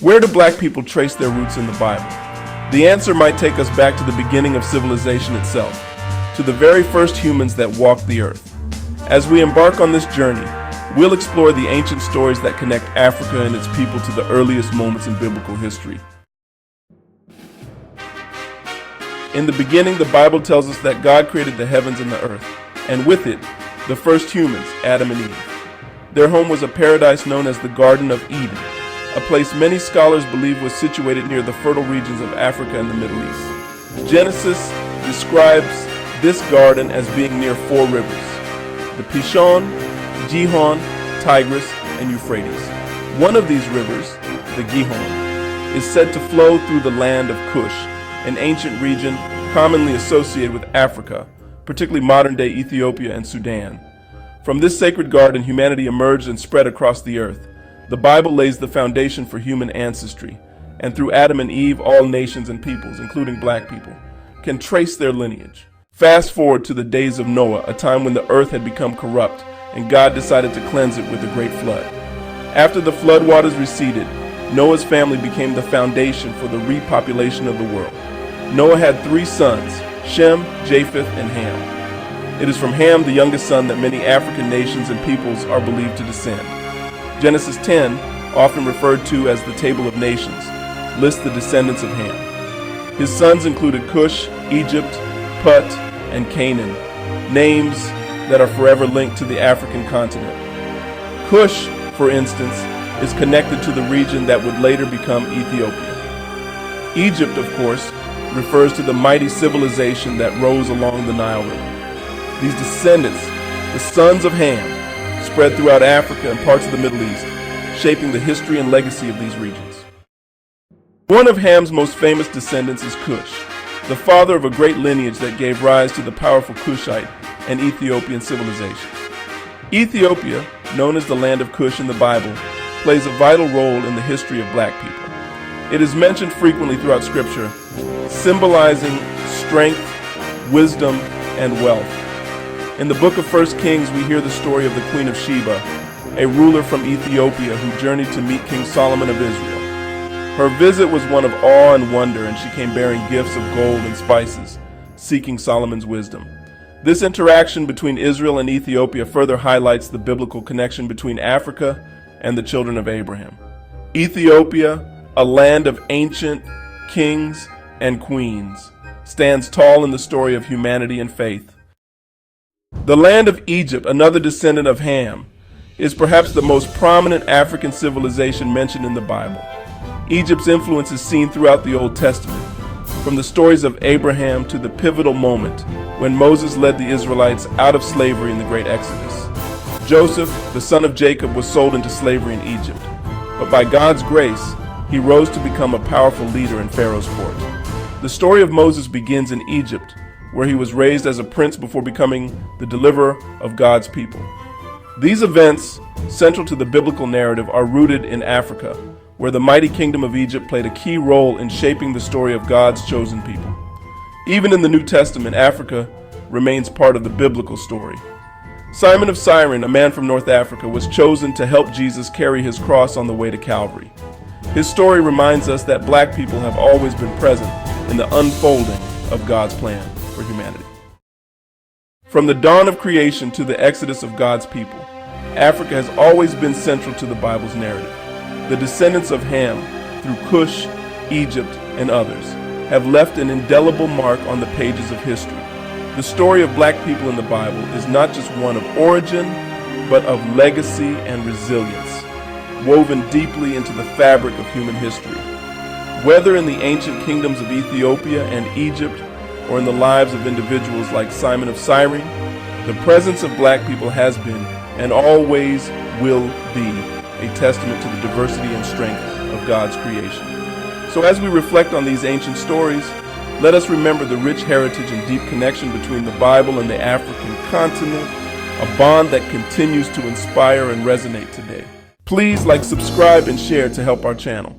Where do black people trace their roots in the Bible? The answer might take us back to the beginning of civilization itself, to the very first humans that walked the earth. As we embark on this journey, we'll explore the ancient stories that connect Africa and its people to the earliest moments in biblical history. In the beginning, the Bible tells us that God created the heavens and the earth, and with it, the first humans, Adam and Eve. Their home was a paradise known as the Garden of Eden, a place many scholars believe was situated near the fertile regions of Africa and the Middle East. Genesis describes this garden as being near four rivers: the Pishon, Gihon, Tigris, and Euphrates. One of these rivers, the Gihon, is said to flow through the land of Cush, an ancient region commonly associated with Africa, particularly modern-day Ethiopia and Sudan. From this sacred garden, humanity emerged and spread across the earth. The Bible lays the foundation for human ancestry, and through Adam and Eve, all nations and peoples, including black people, can trace their lineage. Fast forward to the days of Noah, a time when the earth had become corrupt, and God decided to cleanse it with a great flood. After the flood waters receded, Noah's family became the foundation for the repopulation of the world. Noah had three sons, Shem, Japheth, and Ham. It is from Ham, the youngest son, that many African nations and peoples are believed to descend. Genesis 10, often referred to as the Table of Nations, lists the descendants of Ham. His sons included Cush, Egypt, Put, and Canaan, names that are forever linked to the African continent. Cush, for instance, is connected to the region that would later become Ethiopia. Egypt, of course, refers to the mighty civilization that rose along the Nile River. These descendants, the sons of Ham, spread throughout Africa and parts of the Middle East, shaping the history and legacy of these regions. One of Ham's most famous descendants is Cush, the father of a great lineage that gave rise to the powerful Cushite and Ethiopian civilizations. Ethiopia, known as the land of Cush in the Bible, plays a vital role in the history of black people. It is mentioned frequently throughout Scripture, symbolizing strength, wisdom, and wealth. In the book of 1 Kings, we hear the story of the Queen of Sheba, a ruler from Ethiopia who journeyed to meet King Solomon of Israel. Her visit was one of awe and wonder, and she came bearing gifts of gold and spices, seeking Solomon's wisdom. This interaction between Israel and Ethiopia further highlights the biblical connection between Africa and the children of Abraham. Ethiopia, a land of ancient kings and queens, stands tall in the story of humanity and faith. The land of Egypt, another descendant of Ham, is perhaps the most prominent African civilization mentioned in the Bible. Egypt's influence is seen throughout the Old Testament, from the stories of Abraham to the pivotal moment when Moses led the Israelites out of slavery in the Great Exodus. Joseph, the son of Jacob, was sold into slavery in Egypt, but by God's grace, he rose to become a powerful leader in Pharaoh's court. The story of Moses begins in Egypt, where he was raised as a prince before becoming the deliverer of God's people. These events, central to the biblical narrative, are rooted in Africa, where the mighty kingdom of Egypt played a key role in shaping the story of God's chosen people. Even in the New Testament, Africa remains part of the biblical story. Simon of Cyrene, a man from North Africa, was chosen to help Jesus carry his cross on the way to Calvary. His story reminds us that black people have always been present in the unfolding of God's plan for humanity. From the dawn of creation to the exodus of God's people, Africa has always been central to the Bible's narrative. The descendants of Ham, through Cush, Egypt, and others, have left an indelible mark on the pages of history. The story of black people in the Bible is not just one of origin, but of legacy and resilience, woven deeply into the fabric of human history. Whether in the ancient kingdoms of Ethiopia and Egypt, or in the lives of individuals like Simon of Cyrene, the presence of black people has been, and always will be, a testament to the diversity and strength of God's creation. So as we reflect on these ancient stories, let us remember the rich heritage and deep connection between the Bible and the African continent, a bond that continues to inspire and resonate today. Please like, subscribe, and share to help our channel.